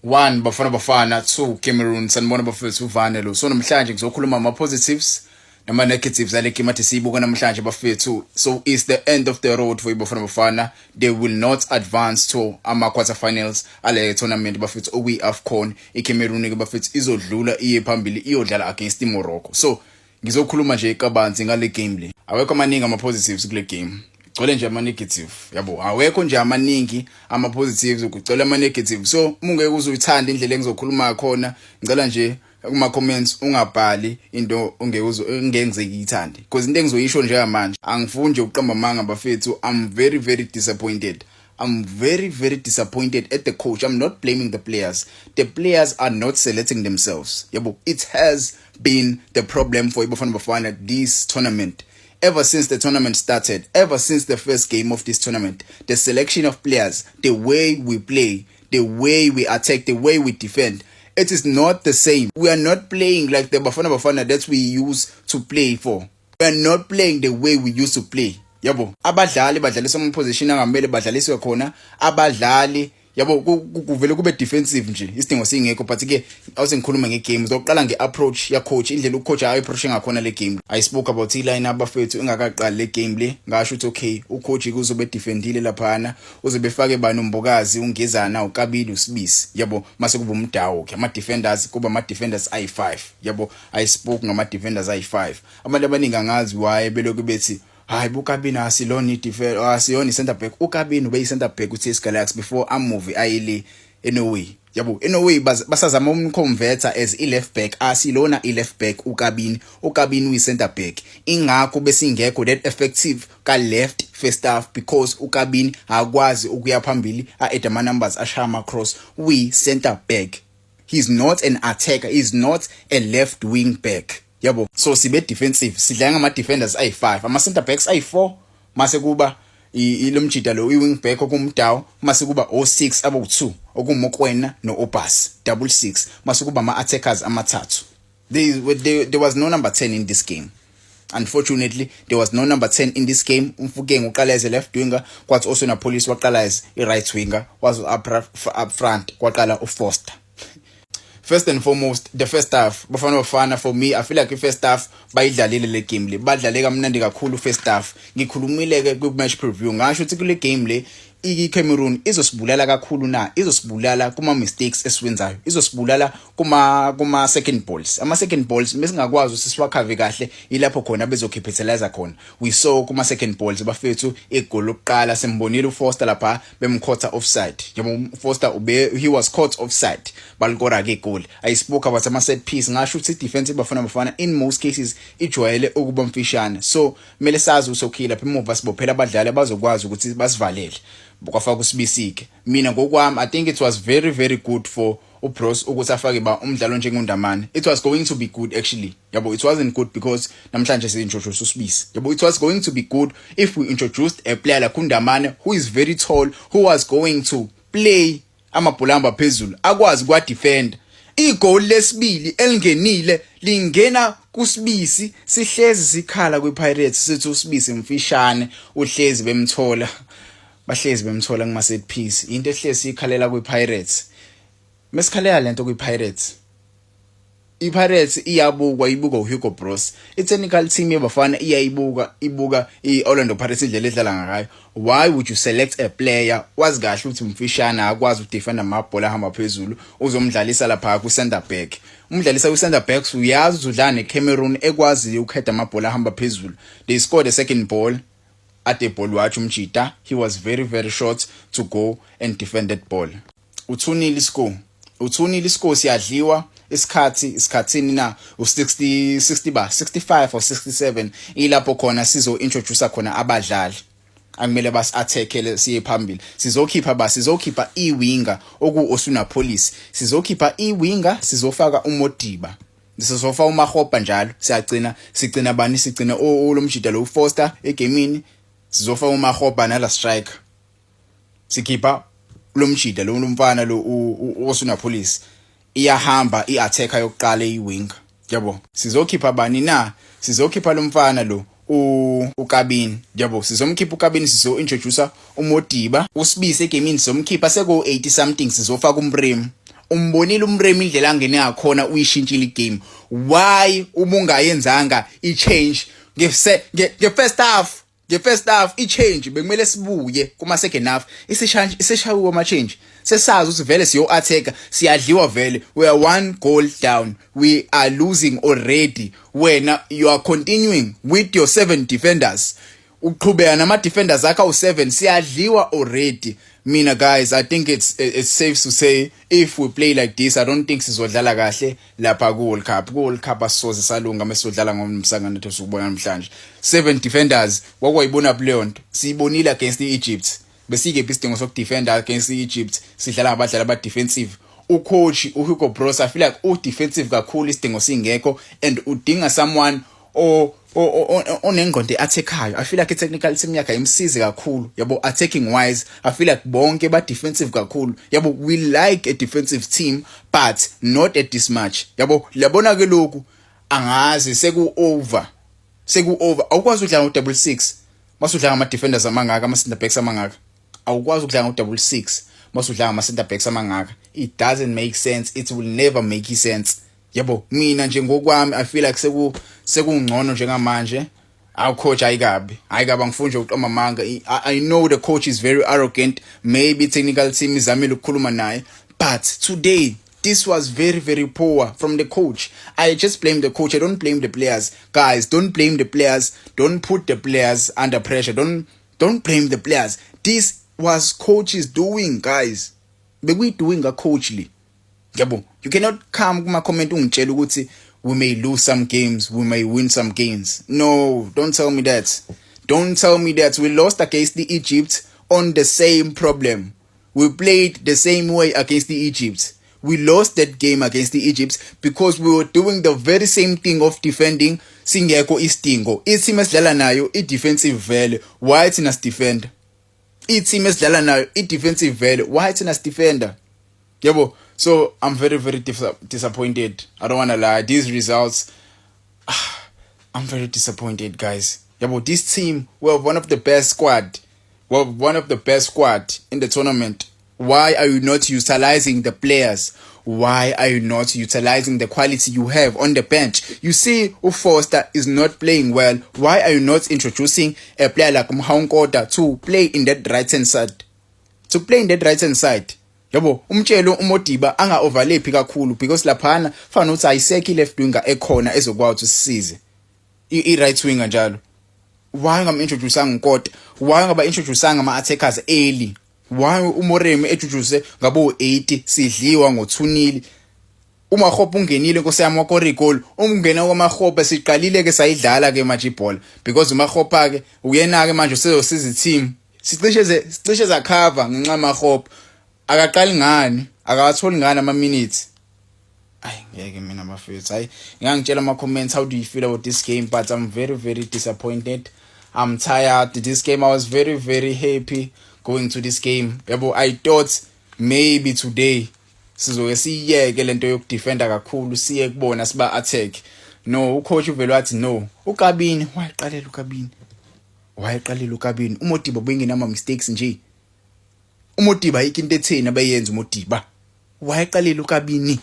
1 Bafana 2 Cameroon sanibona bafethu uvane lo. So namhlanje ngizokhuluma ama positives nama negatives ale game athi siyibuka namhlanje bafethu. So it's the end of the road for Bafana. They will not advance to ama quarterfinals ale tournament bafethu okwi AFCON. iCameroon ke bafethu izodlula iye phambili iyodlala against iMorocco. So ngizokhuluma nje kabanzi ngale game le. Awekho amaningi ama positives kule game. Gcwele nje ama negative yabo, awekho nje amaningi ama positives, ukugcwele ama negative. So ungeke uzuyithanda indlela engizokhuluma khona, ngicela nje kuma comments ungabhali into ungengizekithande, because into engizoyisho nje manje angifuni nje uqamba amanga bafethu. I'm very disappointed. I'm very disappointed at the coach. I'm not blaming the players. The players are not selecting themselves. Yabo, it has been the problem for Bafana this tournament. Ever since the tournament started, ever since the first game of this tournament, the selection of players, the way we play, the way we attack, the way we defend, it is not the same. We are not playing like the Bafana that we used to play for. We are not playing the way we used to play. Yabo, abadlali badlalisa mu position angamele badlaliswe khona, abadlali yabo kuvele kube defensive nje, isidingo singekho. But ke awuse ngikhuluma ngegame, uzoqala ngeapproach ya coach, indlela ucoach ayi-approach ngakhona le game. I spoke about line abafethu engakaqali le game le, ngasho ukuthi okay, ucoach kuzobe defendile laphana, uzobe fake bani uMbokazi, uNgezana, uKabili, uSibisi, yabo mase kuba umdawo ke ama defenders, kuba ama defenders ayi5, yabo I spoke ngama defenders ayi5. Abantu abaningi angazi why belokhu bethi hayi uKabini asilona defender, asiyona center back. uKabini ube center back uTS Galaxy before amuvi ayile anyway, yabo anyway basazama umconverter as left back, asilona left back uKabini uyi center back. Ingakho besingekho that effective ka left first half, because uKabini akwazi ukuya phambili add ama numbers ashama cross. We center back, he's not an attacker, he's not a left wing back. Yabo, so sibe defensive, sidlala ngama defenders ayi5, ama center backs ayi4, mase kuba ilomjida lo iwing back okumdawo, mase kuba o6 abo2 okumokwena noObas, double 6, mase kuba ama attackers amathathu. There was no number 10 in this game. Unfortunately, there was no number 10 in this game. Umfukeng uqala as a left winger, kwathi also na Police waqala as a right winger, was up front kwaqala uFoster. First and foremost, the first half, Bafana for me, I feel like the first half bayidlalile le game le, badlale kamnandi kakhulu first half. Ngikhulumile ke ku match preview, ngasho ukuthi kule game le iCameroon izosibulala kakhulu na, izosibulala kuma mistakes esiwenzayo, izosibulala kuma second balls. Ama second balls mesingakwazi usisiwakhave kahle, ilapho khona bezocapitalize khona. We saw kuma second balls bafethu igoli lokuqala sembonile uFoster lapha bemkhotha offside. Yabo Foster he was caught offside, balikora ke goal. I spoke about ama set piece, ngasho ukuthi defensive Bafana in most cases ijwayele ukuba mfishane. So mele sazi usokhila lapha emuva sibophela abadlali abazokwazi ukuthi basivalele. Bukafaka uSibisike. Mina ngokwami I think it was very good for uBros ukuthi afake ba umdlalo njengondamane. It was going to be good actually. Yabo, it wasn't good because namhlanje si-introduce uSibisi. Yabo, it was going to be good if we introduced a player like uNdamane who is very tall, who was going to play amabholamba phezulu, akwazi kwa defend. Igoal lesibili elingenile lingena kuSibisi, sihlezi sikhala kwiPirates sithi uSibisi mfishane, uhlezi bemthola. Bahlezi bemthola kuma set piece. Into ehlezi ikhalela kwiPirates. Mesikhalela lento kwiPirates. iPirates iyabuka uHugo Bros. I-technical team yeBafana ibuka iOrlando Pirates indlela edlala ngayo. Why would you select a player wazi kahle ukuthi mfishana akwazi ukudefend amabhola ahamba phezulu uzomdlalisa lapha ku center back? Umdlalisa ku center backs uyazi udlala neCameroon ekwazi ukuhead amabhola ahamba phezulu. They scored a second ball at the ball watch umjita. He was very short to go and defend that ball. Uthunile score siyadliwa isikhathini na u65 or 67, ilapho khona sizo introduce khona abadlali akumele bas attackele siye phambili. Sizokhipha iwinger oku Osuna Police, sizokhipha iwinger, sizofaka uModiba, sizofa uMahopa njalo. Sigcina bani, sigcina olomjida lo uFoster egamini, sizofa uMahopa nala striker, sikhipha lomjida lo umfana lo Osuna Police. Iyahamba iattacker yokuqala iwing. Yabo, sizokhipha bani na, sizokhipha lomfana lo uKabini. Yabo, sizomkhipha uKabini, sizo-introduce uModiba. uSibisi egamini sizomkhipha seko 80 something, sizofaka uMprem. umbonile umremi indlela angene ngakhona uyishintshile igame. Why ubungayenzanga i-change nge-first half i-change bekumele sibuye kuma second half iseshawiwe ama-change sesazi ukuthi vele siyo-attacker siyadliwa vele we are 1 goal down, we are losing already. Wena you are continuing with your 7 defenders, uqhubeka nama-defenders akho awu-7, siyadliwa already. Mina guys, I think it's safe to say if we play like this, I don't think sizodlala kahle lapha ku-World Cup. Ku-World Cup asisoze salunga mesizodlala ngomsangano nethu sukubona namhlanje. 7 defenders wakwayibona leyo nto siyibonile against i-Egypt. Besikephi isidingo sokudefenda against i-Egypt, sidlala ngabadlali aba-defensive. Ucoach uHugo Broos I feel like u-defensive kakhulu isidingo singekho and udinga someone onengqondo attackhayo. I feel like i-technical team yakhe imsize kakhulu yabo, attacking wise I feel like bonke ba defensive kakhulu yabo. We like a defensive team but not at this much yabo. Labona ke lokhu angazi seku over awukwazi udlala ngo 6 masudlala ama defenders amangaka, ama center backs amangaka. Awukwazi ukudlala ngo 6 masudlala ama center backs amangaka. It doesn't make sense, it will never make sense yabo. Mina nje ngokwami I feel like sekungcono njengamanje. Our coach ayikabi angifuni nje ukuqoma amanga. I know the coach is very arrogant, maybe technical team izamile ukukhuluma naye, but today this was very, very poor from the coach. I just blame the coach, I don't blame the players. Guys, don't blame the players, don't put the players under pressure, don't blame the players. This was coaches doing, guys. We doing a coachly yabo. You cannot come kuma comment ungitshela ukuthi we may lose some games, we may win some games. No, don't tell me that. Don't tell me that. We lost against the Egypt on the same problem. We played the same way against the Egypt. We lost that game against the Egypt because we were doing the very same thing of defending singekho isidingo. I-team esidlala nayo i-defensive vele, why thina sidefender? I-team esidlala nayo i-defensive vele, why thina sidefender? Yabo. So I'm very, very disappointed. I don't want to lie. These results, I'm very disappointed, guys. Yeah, but this team were one of the best squad. Well, one of the best squad in the tournament. Why are you not utilizing the players? Why are you not utilizing the quality you have on the bench? You see, Foster is not playing well. Why are you not introducing a player like Mhankota to play in that right-hand side? Yabo, umtshelo uModiba anga overlap kakhulu because laphana fana uthi ayisekho left winger ekhona ezokwazi usisize i right winger njalo. Why ngam-introduce ngikode? Why ngaba-introduce ama-attackers early? Why uMoremi introduce ngabo 80 sidliwa ngo-2-0? UMakgopa ungenile nkosi yami wakore goal. Umngena kwaMakgopa siqalile ke sayidlala ke manje ibhola because uMakgopa ke uyena ke manje usezosiza i-team. Sicishe za cover ngenxa Makgopa. Akaqali ngani? Akawatholi ngani ama minutes? Ngeke mina bafethu. Ngangitshela ama comments, how do you feel about this game? But I'm very, very disappointed. I'm tired. This game I was very, very happy going to this game. Yabo, I thought maybe today sizoke siyeke lento yokudefenda kakhulu siye kubona siba attack. No, ucoach uvelo wathi no. uKabini wayeqalela uKabini. uModiba bengenama mistakes nje. uModiba yiki into etheni abayenza uModiba. Wayeqalela uKabini.